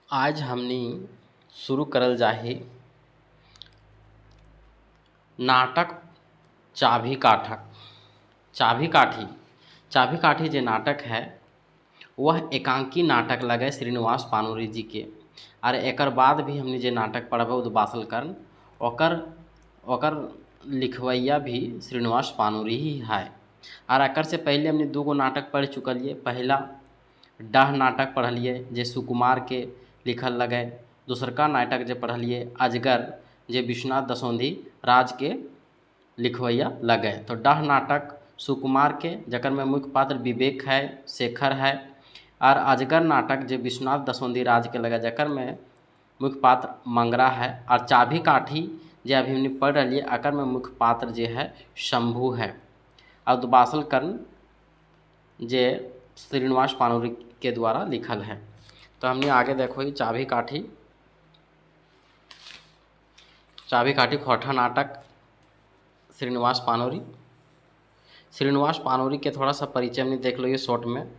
आज हमनी शुरू करल जाही नाटक चाभी काठक। चाभी काठी जे नाटक है वह एकांकी नाटक लगे श्रीनिवास पानोरी जी के। और एकर बाद भी हमने जे नाटक पढ़बे उद्वासल कर्ण ओकर ओकर लिखवैया भी श्रीनिवास पानोरी ही है। और एकर से पहले हमने दूगो नाटक पढ़ चुकलिए। पहला डाह नाटक पढ़लिए जे सुकुमार के लिखल लगे। दूसरका नाटक जे पढ़लिए अजगर जे विश्वनाथ दसौंधी राज के लिखवैया लगे। तो डाह नाटक सुकुमार के जकर में मुख्य पात्र विवेक है, शेखर है। और अजगर नाटक जे विश्वनाथ दसौंधी राज के लगे जकर में मुख्य पात्र मंगरा है। और चाभी काठी जे अभी हमने पढ़ रही है अकर में मुख्य पात्र जे है शंभू है। और उद्वासल कर्ण जे श्रीनिवास पानोरी के द्वारा लिखल है। तो हमने आगे देखो ही चाभी काठी खोटा नाटक श्रीनिवास पानोरी के थोड़ा सा परिचय हमने देख लो ये शॉर्ट में।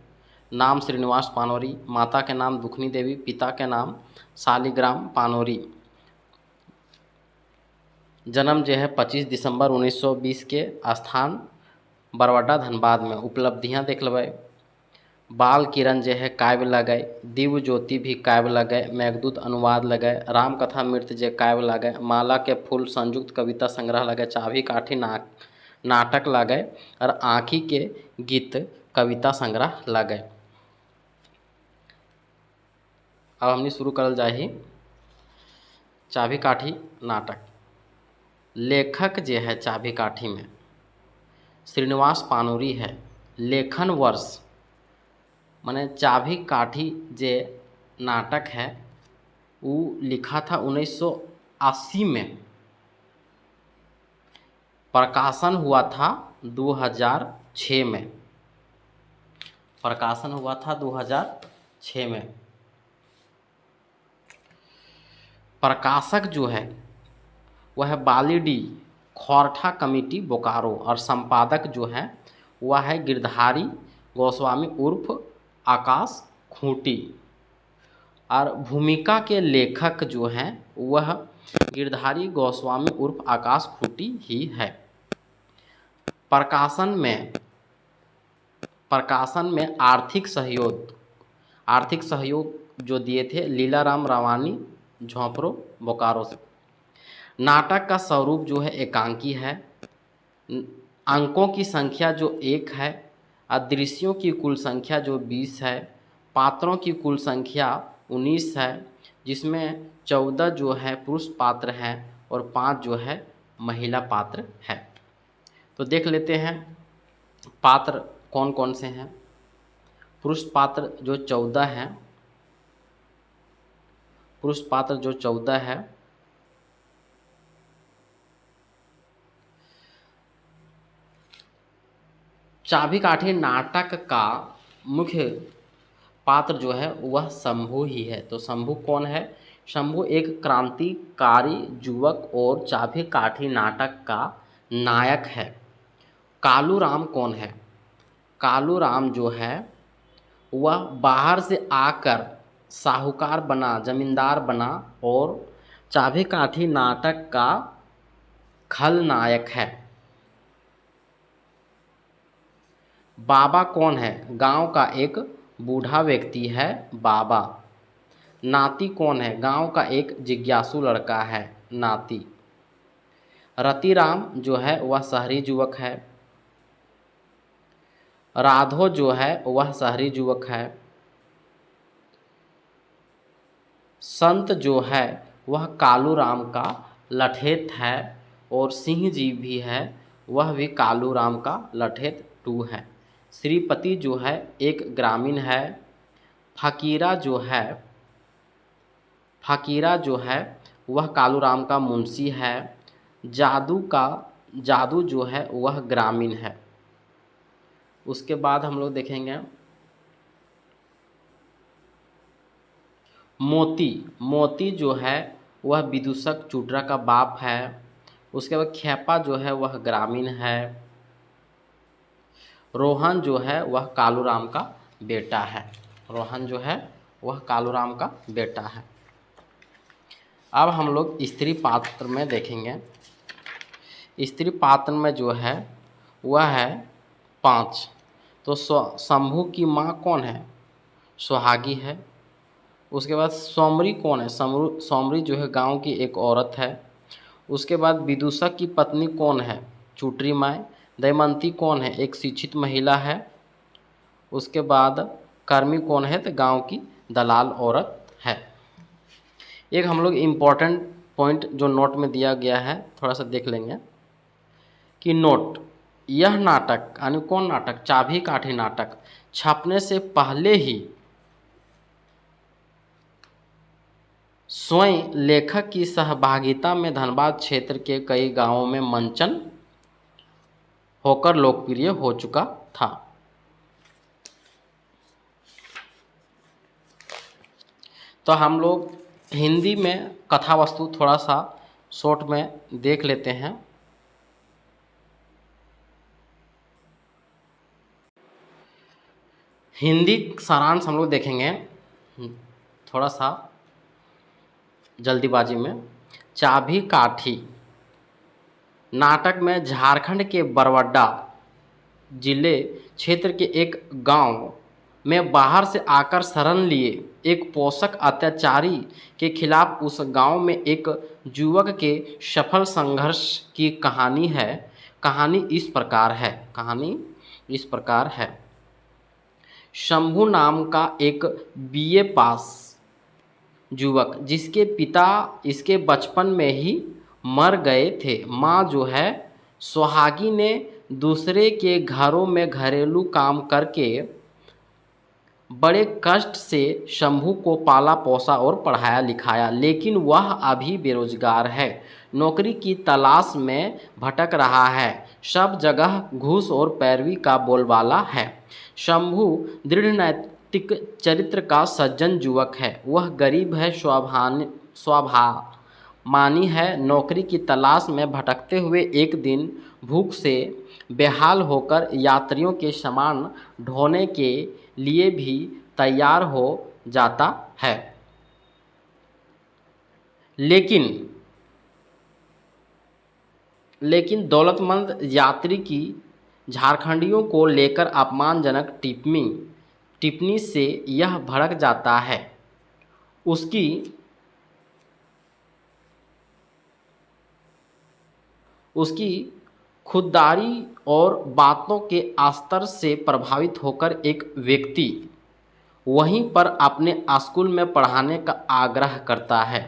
नाम श्रीनिवास पानोरी, माता के नाम दुखनी देवी, पिता के नाम शालिग्राम पानोरी। जन्म जो है 25 दिसंबर 1920 के, स्थान बरवाडा धनबाद में। उपलब्धियां देख लेबै। बाल किरण जे है काव्य लगे, दिव्य ज्योति भी काव्य लगे, मेघदूत अनुवाद लगे, रामकथा मृत जे काव्य लगे, माला के फूल संयुक्त कविता संग्रह लगे, चाभी काठी नाटक लगे और आँखी के गीत कविता संग्रह लगे। अब हमने शुरू करल जाही चाभी काठी नाटक। लेखक जे है चाभी काठी में श्रीनिवास पानोरी है। लेखन वर्ष माने चाभी काठी जे नाटक है वो लिखा था 1980 में। प्रकाशन हुआ था 2006 में। प्रकाशन हुआ था 2006 में। प्रकाशक जो है वह है बालीडी खोरठा कमेटी बोकारो। और संपादक जो है वह है गिरधारी गोस्वामी उर्फ आकाश खूंटी। और भूमिका के लेखक जो हैं वह गिरधारी गोस्वामी उर्फ आकाश खूंटी ही है। प्रकाशन में आर्थिक सहयोग जो दिए थे लीलाराम रावानी झोंपड़ो बोकारो से। नाटक का स्वरूप जो है एकांकी है। अंकों की संख्या जो 1 है। दृश्यों की कुल संख्या जो 20 है। पात्रों की कुल संख्या 19 है, जिसमें 14 जो है पुरुष पात्र हैं और 5 जो है महिला पात्र है। तो देख लेते हैं पात्र कौन कौन से हैं। पुरुष पात्र जो 14 हैं, चाभी काठी नाटक का मुख्य पात्र जो है वह शंभू ही है। तो शंभू कौन है? शंभू एक क्रांतिकारी युवक और चाभी काठी नाटक का नायक है। कालूराम कौन है? कालूराम जो है वह बाहर से आकर साहूकार बना, जमींदार बना और चाभी काठी नाटक का खलनायक है। बाबा कौन है? गांव का एक बूढ़ा व्यक्ति है बाबा। नाती कौन है? गांव का एक जिज्ञासु लड़का है नाती। रतिराम जो है वह शहरी युवक है। राधो जो है वह शहरी युवक है। संत जो है वह कालूराम का लठेत है। और सिंह जी भी है, वह भी कालूराम का लठेत 2 है। श्रीपति जो है एक ग्रामीण है। फकीरा जो है वह कालूराम का मुंशी है। जादू जो है वह ग्रामीण है। उसके बाद हम लोग देखेंगे मोती जो है वह विदूषक चुटरा का बाप है। उसके बाद खेपा जो है वह ग्रामीण है। रोहन जो है वह कालूराम का बेटा है। रोहन जो है वह कालूराम का बेटा है। अब हम लोग स्त्री पात्र में देखेंगे। स्त्री पात्र में जो है वह है 5। तो शंभू की माँ कौन है? सुहागी है। उसके बाद सौमरी कौन है? सौमरी जो है गांव की एक औरत है। उसके बाद विदूषक की पत्नी कौन है? चूटरी माई। दमयंती कौन है? एक शिक्षित महिला है। उसके बाद कर्मी कौन है? तो गांव की दलाल औरत है। एक हम लोग इम्पोर्टेंट पॉइंट जो नोट में दिया गया है थोड़ा सा देख लेंगे कि नोट, यह नाटक यानी कौन नाटक? चाभी काठी नाटक छपने से पहले ही स्वयं लेखक की सहभागिता में धनबाद क्षेत्र के कई गांवों में मंचन होकर लोकप्रिय हो चुका था। तो हम लोग हिंदी में कथा वस्तु थोड़ा सा शॉर्ट में देख लेते हैं। हिंदी सारांश हम लोग देखेंगे थोड़ा सा जल्दीबाजी में। चाभी काठी नाटक में झारखंड के बरवड्डा जिले क्षेत्र के एक गांव में बाहर से आकर शरण लिए एक पोषक अत्याचारी के खिलाफ उस गांव में एक युवक के सफल संघर्ष की कहानी है। कहानी इस प्रकार है। शंभू नाम का एक बीए पास युवक जिसके पिता इसके बचपन में ही मर गए थे। माँ जो है सुहागी ने दूसरे के घरों में घरेलू काम करके बड़े कष्ट से शंभू को पाला पोसा और पढ़ाया लिखाया, लेकिन वह अभी बेरोजगार है, नौकरी की तलाश में भटक रहा है। सब जगह घूस और पैरवी का बोलबाला है। शंभू दृढ़ नैतिक चरित्र का सज्जन युवक है। वह गरीब है, स्वाभिमानी है। नौकरी की तलाश में भटकते हुए एक दिन भूख से बेहाल होकर यात्रियों के सामान ढोने के लिए भी तैयार हो जाता है। लेकिन दौलतमंद यात्री की झारखंडियों को लेकर अपमानजनक टिप्पणी से यह भड़क जाता है। उसकी खुददारी और बातों के अस्तर से प्रभावित होकर एक व्यक्ति वहीं पर अपने स्कूल में पढ़ाने का आग्रह करता है।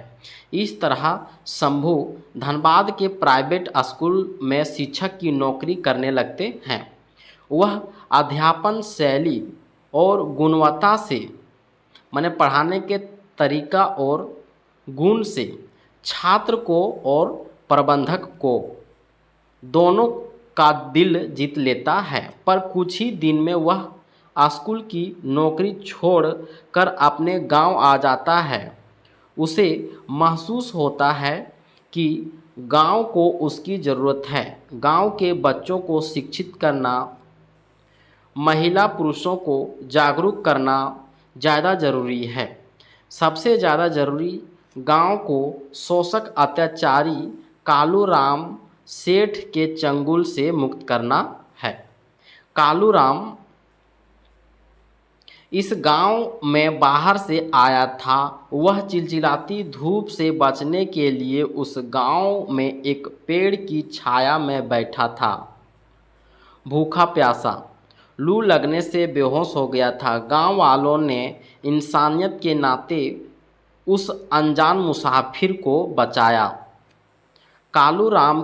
इस तरह शंभू धनबाद के प्राइवेट स्कूल में शिक्षक की नौकरी करने लगते हैं। वह अध्यापन शैली और गुणवत्ता से माने पढ़ाने के तरीका और गुण से छात्र को और प्रबंधक को दोनों का दिल जीत लेता है। पर कुछ ही दिन में वह स्कूल की नौकरी छोड़कर अपने गांव आ जाता है। उसे महसूस होता है कि गांव को उसकी ज़रूरत है। गांव के बच्चों को शिक्षित करना, महिला पुरुषों को जागरूक करना ज़्यादा ज़रूरी है। सबसे ज़्यादा ज़रूरी गांव को शोषक अत्याचारी कालूराम सेठ के चंगुल से मुक्त करना है। कालूराम इस गांव में बाहर से आया था। वह चिलचिलाती धूप से बचने के लिए उस गांव में एक पेड़ की छाया में बैठा था। भूखा प्यासा लू लगने से बेहोश हो गया था। गांव वालों ने इंसानियत के नाते उस अनजान मुसाफिर को बचाया। कालूराम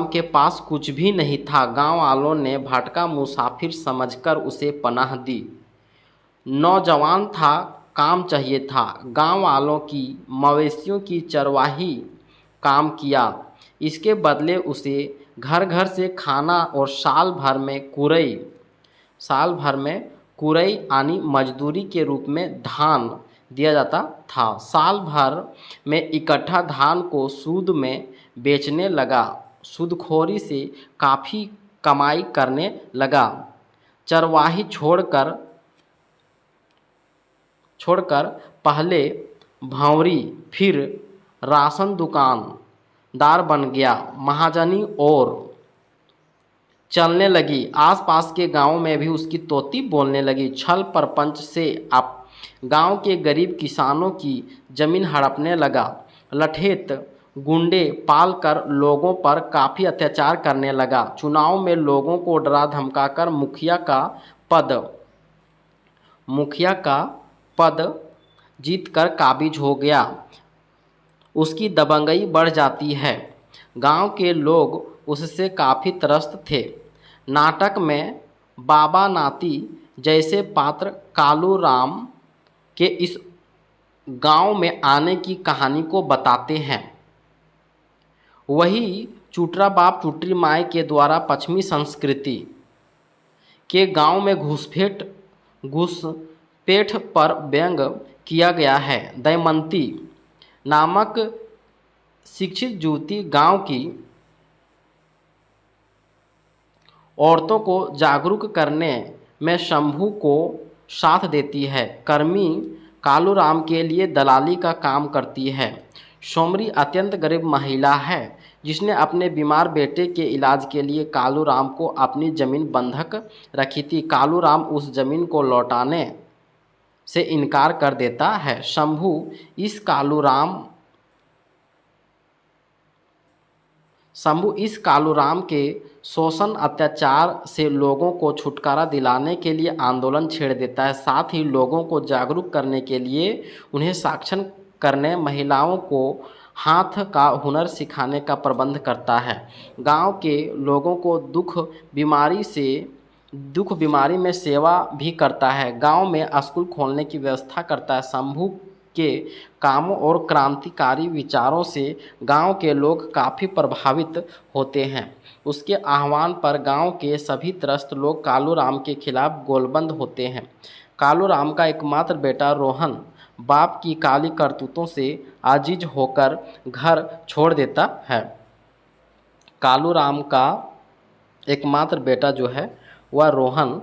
के पास कुछ भी नहीं था। गांव वालों ने भटका मुसाफिर समझकर उसे पनाह दी। नौजवान था, काम चाहिए था। गांव वालों की मवेशियों की चरवाही काम किया। इसके बदले उसे घर घर से खाना और साल भर में कुरई यानी मजदूरी के रूप में धान दिया जाता था। साल भर में इकट्ठा धान को सूद में बेचने लगा। सूदखोरी से काफ़ी कमाई करने लगा। चरवाही छोड़कर पहले भंवरी फिर राशन दुकानदार बन गया। महाजनी और चलने लगी। आसपास के गांव में भी उसकी तोती बोलने लगी। छल प्रपंच से आप गांव के गरीब किसानों की जमीन हड़पने लगा। लठेत गुंडे पालकर लोगों पर काफ़ी अत्याचार करने लगा। चुनाव में लोगों को डरा धमकाकर मुखिया का पद जीतकर काबिज हो गया। उसकी दबंगई बढ़ जाती है। गांव के लोग उससे काफ़ी त्रस्त थे। नाटक में बाबा नाती जैसे पात्र कालू राम के इस गांव में आने की कहानी को बताते हैं। वही चुटरा बाप चुटरी माई के द्वारा पश्चिमी संस्कृति के गांव में घुसपैठ पर व्यंग किया गया है। दमयंती नामक शिक्षित युवती गांव की औरतों को जागरूक करने में शंभू को साथ देती है। कर्मी कालूराम के लिए दलाली का काम करती है। सोमरी अत्यंत गरीब महिला है जिसने अपने बीमार बेटे के इलाज के लिए कालूराम को अपनी ज़मीन बंधक रखी थी। कालूराम उस ज़मीन को लौटाने से इनकार कर देता है। शंभू इस कालूराम के शोषण अत्याचार से लोगों को छुटकारा दिलाने के लिए आंदोलन छेड़ देता है। साथ ही लोगों को जागरूक करने के लिए उन्हें सक्षम करने, महिलाओं को हाथ का हुनर सिखाने का प्रबंध करता है। गांव के लोगों को दुख बीमारी में सेवा भी करता है। गांव में स्कूल खोलने की व्यवस्था करता है। शंभू के कामों और क्रांतिकारी विचारों से गांव के लोग काफ़ी प्रभावित होते हैं। उसके आह्वान पर गांव के सभी त्रस्त लोग कालूराम के खिलाफ गोलबंद होते हैं। कालूराम का एकमात्र बेटा रोहन बाप की काली करतूतों से आजिज होकर घर छोड़ देता है। कालूराम का एकमात्र बेटा जो है वह रोहन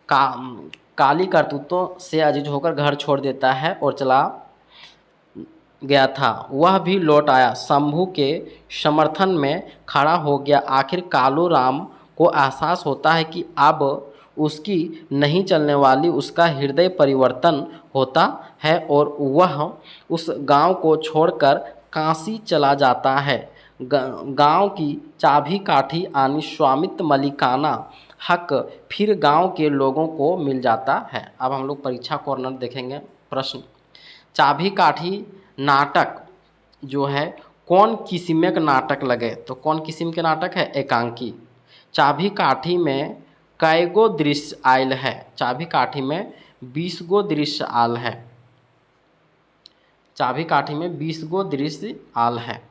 काली करतूतों से आजिज होकर घर छोड़ देता है और चला गया था। वह भी लौट आया, शंभू के समर्थन में खड़ा हो गया। आखिर कालूराम को एहसास होता है कि अब उसकी नहीं चलने वाली, उसका हृदय परिवर्तन होता है और वह उस गांव को छोड़कर काशी चला जाता है। गांव की चाबी काठी यानी स्वामित्व मलिकाना हक फिर गांव के लोगों को मिल जाता है। अब हम लोग परीक्षा कॉर्नर देखेंगे। प्रश्न, चाबी काठी नाटक जो है कौन किस्म के नाटक लगे? तो कौन किस्म के नाटक है? एकांकी। चाबी काठी में कईगो दृश्य आयल है? चाबी काठी में 20 गो दृश्य आल है। चाबी काठी में 20 गो दृश्य आल है।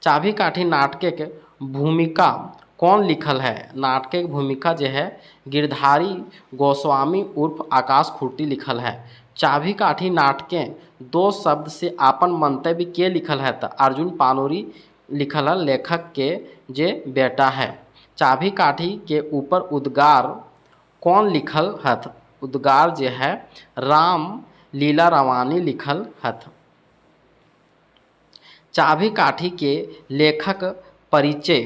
चाबी काठी नाटक के भूमिका कौन लिखल है? नाटक की भूमिका जो है गिरधारी गोस्वामी उर्फ आकाश खुर्टी लिखल है। चाबी काठी नाटकें 2 शब्द से आपन मंतव्य के लिखल है? तो अर्जुन पानूरी लिखल है, लेखक के जे बेटा है। चाबी काठी के ऊपर उद्गार कौन लिखल हथ? उद्गार जो है राम लीला रवानी लिखल हथ। चाबी काठी के लेखक परिचय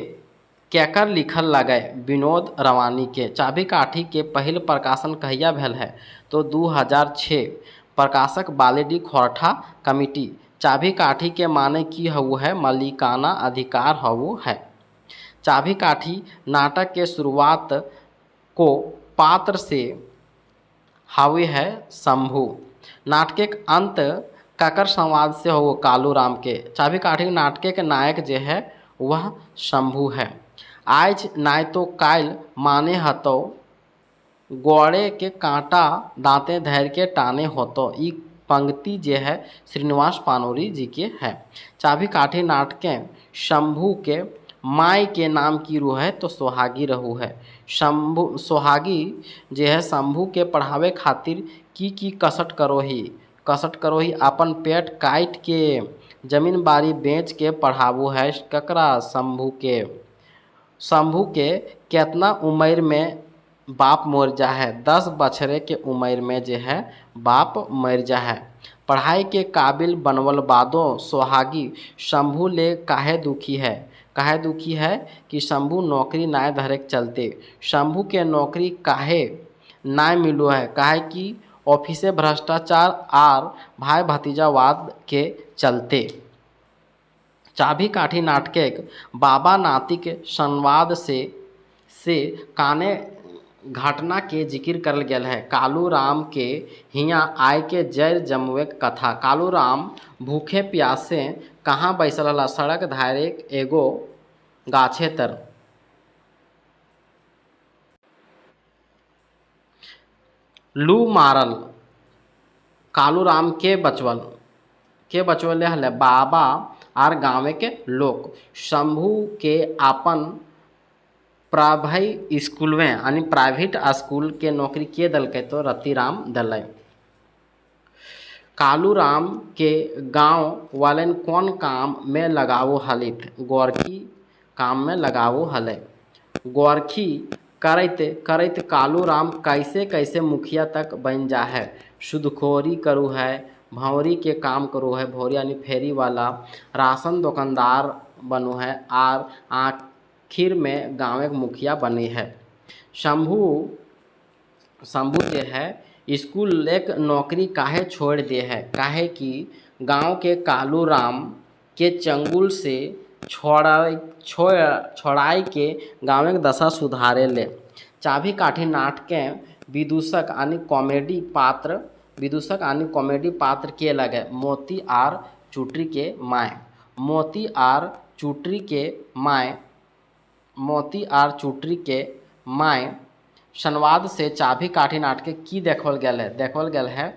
केकर लिखल लगे? विनोद रवानी के। चाबी काठी के पहिल प्रकाशन कहिया भेल है? तो 2006। प्रकाशक बालेडी खोरठा कमिटी। चाबी काठी के माने की हउ है? मलिकाना अधिकार हउ है। चाबी काठी नाटक के शुरुआत को पात्र से हावी है शंभू। नाटक के अंत काकर संवाद से हो? कालूराम के। चाबी काठी नाटक के नायक जो है वह शंभू है। आज नाय तो कायल माने हतो, गोड़े के कांटा दांते धैर्य के टाने होतो। ई पंक्ति जो है श्रीनिवास पानोरी जी के है। चाबी काठी नाटकें शंभू के माई के नाम की रू है तो सोहागी रहू है। सोहागी जो है शंभू के पढ़ावे खातिर की कसट करो ही अपन पेट काट के जमीन बाड़ी बेच के पढ़ावू है। ककरा? शंभू के। शंभू के कितना उम्र में बाप मर जा है, 10 बछरे के उम्र में जो है बाप मर जा है। पढ़ाई के काबिल बनवल बादो सोहागी, शंभू ले काहे दुखी है। काहे दुखी है कि शंभू नौकरी नाय धरे के चलते। शंभू के नौकरी काहे नाय मिलो है, काहे कि ऑफिसे भ्रष्टाचार आर भाई भतीजावाद के चलते। चाभी काठी नाटक बाबा नातिक संवाद से काने घटना के जिक्र करल गेल है। कालू राम के हियाँ आय के जैर जमवे के कथा। कालू राम भूखे प्यासे कहाँ बैसल हला, सड़क धारे एगो गाछे तर। लू मारल कालू राम के बचवले हले बाबा आर गाँव के लोग। शंभू के आपन प्राइवेट स्कूल में यानी प्राइवेट स्कूल के नौकरी के दलकै तो रतिराम दलै। कालू राम के गांव वालन कौन काम में लगावो हलित, गोरखी काम में लगावो हले। गोरखी करैत करैत कालू राम कैसे कैसे मुखिया तक बन जा है। सुदखोरी करू है, भौरी के काम करू है, भौरी यानी फेरी वाला, राशन दुकानदार बनो है आर आखिर में गाँव के मुखिया बने है। शंभू शंभू जे है स्कूल एक नौकरी काहे छोड़ दे है, काहे कि गांव के कालू राम के चंगुल से छोड़ाई के गाँव के दशा सुधारे ले। चाभी काठी नाटकें विदूषक आनी कॉमेडी पात्र के लगे। मोती आर चुटरी के माय। मोती आर चुटरी के माय संवाद से चाभी काठी नाटक की देखल गेल है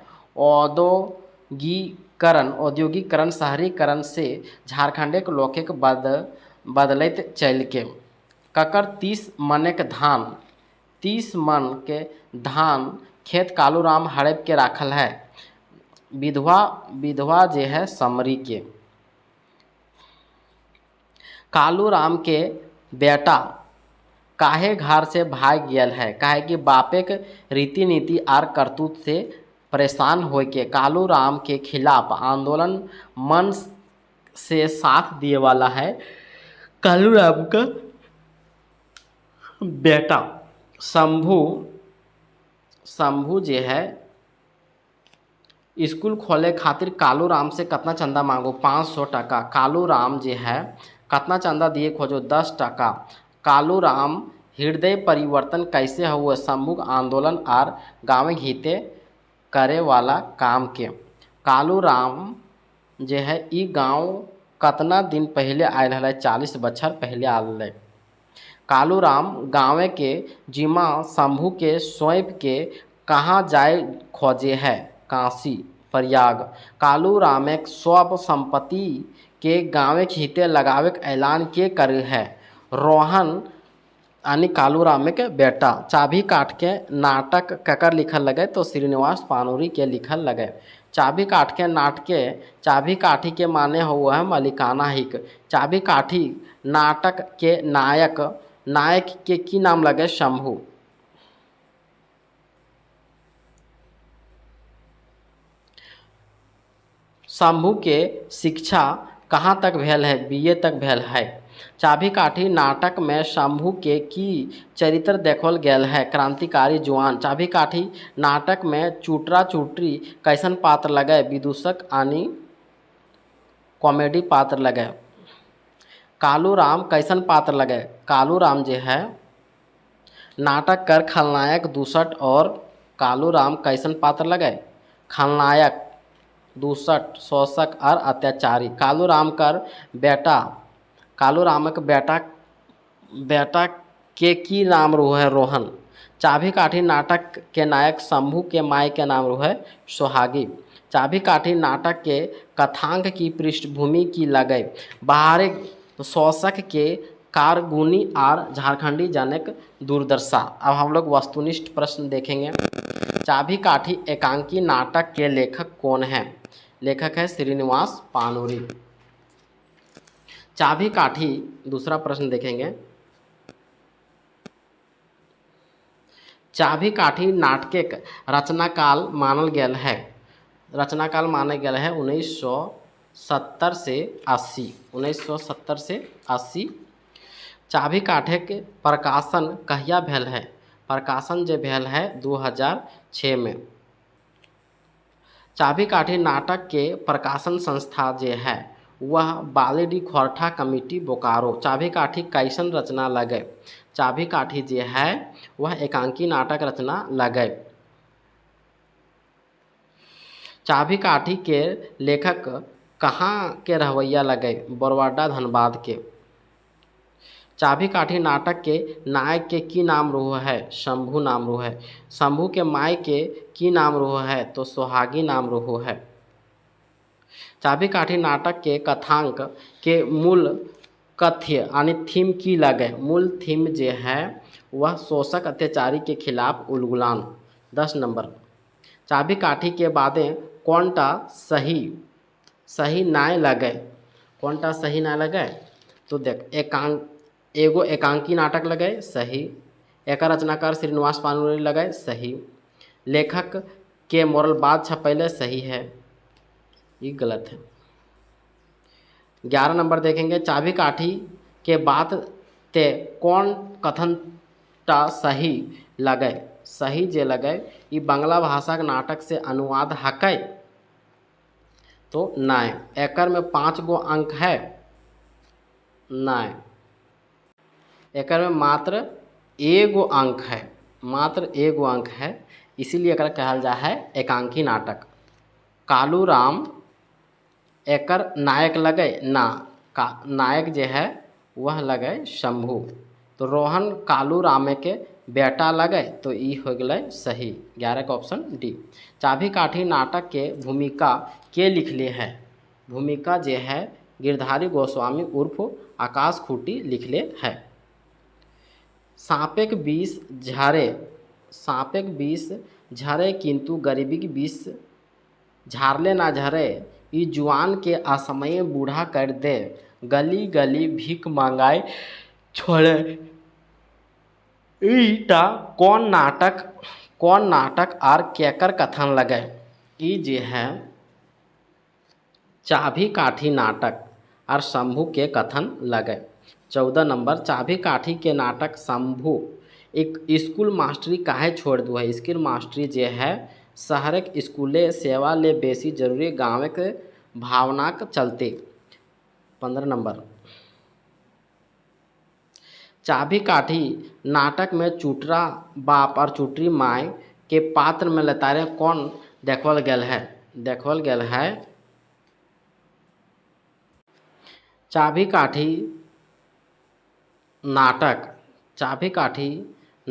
औद्योगिकरण शहरीकरण से झारखंड के लोक के बदलत चल के। ककर 30 मन के धान खेत कालू राम हड़प के राखल है। विधवा जे है समरी के। कालू राम के बेटा काहे घर से भाग गया है, काहे कि बापे के रीति नीति आर करतूत से परेशान होके के कालू राम के खिलाफ आंदोलन मन से साथ दिए वाला है। कालू राम का बेटा शंभू जे है स्कूल खोले खातिर कालू राम से कितना चंदा मांगो, 500 टका। कालू राम जे है कितना चंदा दिए खोजो, 10 टका। कालू राम हृदय परिवर्तन कैसे हुआ, शंभू आंदोलन आर गाँव हिते करे वाला काम के। कालू राम जे है ई गाँव कितना दिन पहले आयल है, 40 बछर पहले आयल है। कालू राम गाँव के जिमा शंभू के सौंप के कहाँ जाए खोजे है, काशी प्रयाग। कालू राम एक सब संपत्ति के गाँव के हिते लगावे के ऐलान के करे है। रोहन यानी कालू राम के बेटा। चाभी काठ के नाटक ककर लिखल लगे तो श्रीनिवास पानूरी के लिखल लगे। चाभी काठ के नाटके चाभी काठी के माने हुआ है मलिकाना हिक। चाभी काठी नाटक के नायक के की नाम लगे, शंभू। शंभू के शिक्षा कहाँ तक भेल है, BA तक भेल है। चाभी काठी नाटक में शंभू के की चरित्र देखल गेल है, क्रांतिकारी जुआन। चाभी काठी नाटक में चुटरा चुटरी कैसन पात्र लगे, विदूषक आनी कॉमेडी पात्र लगे। कालू राम कैसन पात्र लगे, कालू राम जे है नाटक कर खलनायक दुसट। और कालू राम कैसन पात्र लगे, खलनायक दुसट शोषक और अत्याचारी। कालू राम के बेटा के की नाम है, रोहन। चाभी काठी नाटक के नायक शंभू के माई के नाम है, सोहागी। चाभी काठी नाटक के कथांक की पृष्ठभूमि की लगे, बाहरी शोषक के कारगुनी और झारखंडी जनक दुर्दशा। अब हम लोग वस्तुनिष्ठ प्रश्न देखेंगे। चाभी काठी एकांकी नाटक के लेखक कौन है, लेखक है श्रीनिवास पानूरी। चाभी काठी दूसरा प्रश्न देखेंगे। चाभी काठी नाटकक रचनाकाल मानल गेल है। रचनाकाल मानल गेल है 1970 से 80। 1970 से 80। चाभी काठिक प्रकाशन कहिया भेल है? प्रकाशन जे भेल है 2006 में। चाभी काठी नाटक के प्रकाशन संस्था जे है वह बालीडी खोरठा कमेटी बोकारो। चाभी काठी कैसन रचना लगे? चाभी काठी जे है वह एकांकी नाटक रचना लगे। चाभी काठी के लेखक कहाँ के रहवैया लगे? बरवाडा धनबाद के। चाभी काठी नाटक के नायक के की नाम रहो है? शंभू नाम रहो है। शंभू के माय के की नाम रहो है? तो सोहागी नाम रहो है। चाभी काठी नाटक के कथांक के मूल कथ्य यानी थीम की लगे? मूल थीम जे है वह शोषक अत्याचारी के खिलाफ उलगुलान। 10 नंबर। चाभी काठी के बादे कौनटा सही न्याय लगे? कौनटा सही न्याय लगे? तो देख एगो एकांकी नाटक लगे, सही। एक रचनाकार श्रीनिवास पानुरी लगे, सही। लेखक के मोरलबाद छपैले, सही है। ये गलत है। 11 नंबर देखेंगे, चाभी काठी के बात ते कौन कथन टा सही लगे? सही जे लगे ये बांग्ला भाषा के नाटक से अनुवाद हकै? तो नाय। एकर में 5 गो अंक है? नाय। एकर में मात्र एगो अंक है। मात्र एगो अंक है, इसीलिए एकरा कहल जा है एकांकी नाटक। कालू राम एकर नायक लगे ना? नायक जे है वह लगे शंभू। तो रोहन कालू रामे के बेटा लगे, तो ई हो गए सही। 11 का ऑप्शन डी। चाभी काठी नाटक के भूमिका के लिखले है? भूमिका जे है गिरधारी गोस्वामी उर्फ आकाश खूटी लिखले है। सांपेक विष झरे किंतु गरीबी की विष झारले ना झरे। ई जुआन के असमय बूढ़ा कर दे, गली गली भीख मांगाए छोड़े। ईटा कौन नाटक आर केकर कथन लगे? ई जे है चाभी काठी नाटक और शंभू के कथन लगे। 14 नंबर, चाभी काठी के नाटक शंभू एक स्कूल मास्टरी काहे छोड़ दू है? स्कूल मास्टरी जे है शहरक स्कूले सेवा ले बेसी जरूरी गाँव के भावनाक चलते। 15 नंबर, चाभी काठी नाटक में चुटरा बाप और चुटरी माय के पात्र में लतारे कौन देखल गेल है? देखल गेल है चाभी काठी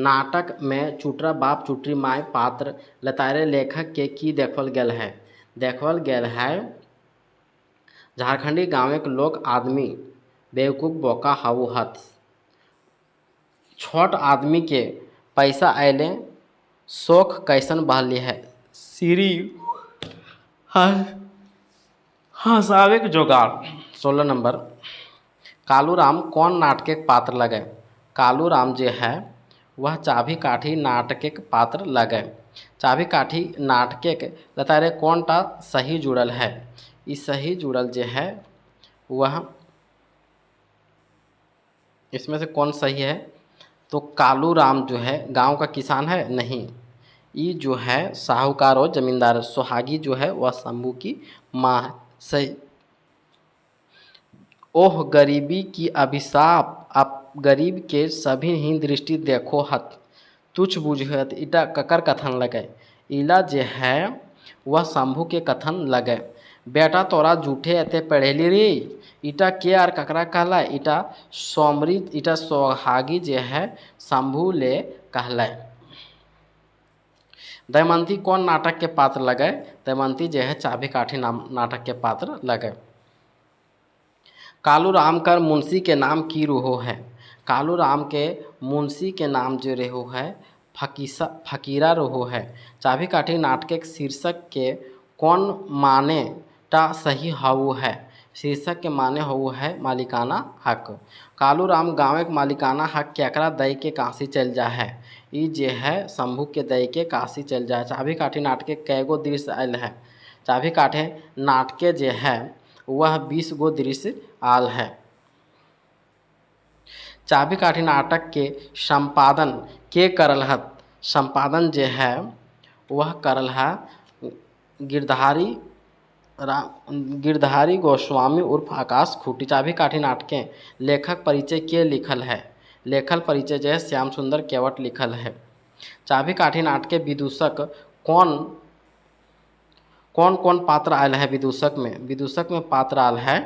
नाटक में चुटरा बाप चुटरी माय पात्र लतारे लेखक के की देखल गेल है? देखल गेल है झारखंडी गाँव के लोग आदमी बेवकूफ़ बोका हाउ हथ। छोट आदमी के पैसा अयले शोख कैसन बहली है? सीरी हंसावे के जोगाड़। 16 नंबर, कालू राम कौन नाटक के पात्र लगे? कालू राम जे है वह चाभी काठी नाटक के पात्र लगे। चाभी काठी नाटक के लतारे कौन टा सही जुड़ल है? इस सही जुड़ल जे है वह इसमें से कौन सही है? तो कालू राम जो है गांव का किसान है? नहीं, ये जो है साहूकार और जमींदार। सुहागी जो है वह शंभू की माँ है। सही। ओह गरीबी की अभिशाप, अब गरीब के सभी ही दृष्टि देखो हत, तुच्छ बुझत। इटा ककर कथन लगे? इला जे है वह शंभू के कथन लगे। बेटा तोरा जूठे एते पढ़ेली रे, इटा के आर ककरा कहला? इटा सोमरी, इटा सोहागी जे है शंभू ले कहला। दमयंती कौन नाटक के पात्र लगे? दमयंती जे है चाभी काठी नाटक के पात्र लगे। कालू राम कर मुंशी के नाम की रहो है? कालू राम के मुंशी के नाम जो रहो है फकीरा रहो है। चाभी काठी नाटक के शीर्षक के कौन माने टा सही हाउ है? शीर्षक के माने हो है मालिकाना हक। कालू राम गाँव के मालिकाना हक केकरा दई के काशी चल जा है। ई जे है शंभू के दई के काशी चल जा है। चाभी काठी नाटके कैगो दृश्य आयल है। चाभी काठे नाटके जे है वह 20 गो दृश्य आल है। चाभी काठी नाटक के संपादन के करल है। संपादन जे है वह करल है गिरधारी गिरधारी गोस्वामी उर्फ आकाश खूटी। चाभी काठी नाटकें लेखक परिचय के लिखल है। लेखक परिचय जो है श्याम सुंदर केवट लिखल है। चाभी काठी नाटके विदूषक कौन कौन कौन पात्र आयल है। विदूषक में पात्र आयल है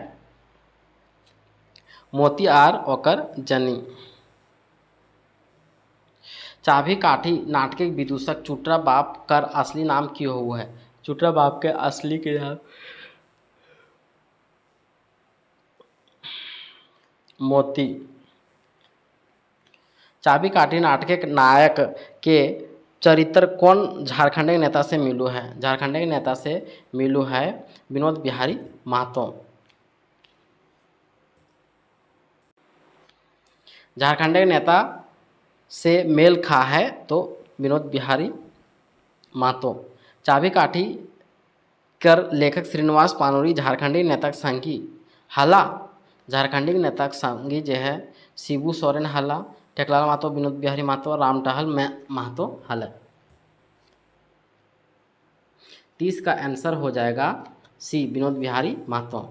मोती आर ओकर जनी। चाभी काठी नाटक विदूषक चुटरा बाप कर असली नाम की हुआ है। चुटरा बाप के असली के नाम मोती। चाभी काठी नाटक के नायक के चरित्र कौन झारखंड के नेता से मिलू है। झारखंड के नेता से मिलू है विनोद बिहारी महतो। झारखंड के नेता से मेल खा है तो विनोद बिहारी महतो। चाभी काठी कर लेखक श्रीनिवास पानोरी झारखंडी नेता संगी हला। झारखंडी नेता संगी जो है शिबू सोरेन हला, टेकलाल महतो, विनोद बिहारी महतो, राम टहल महतो हला। 30 का आंसर हो जाएगा सी विनोद बिहारी महतो।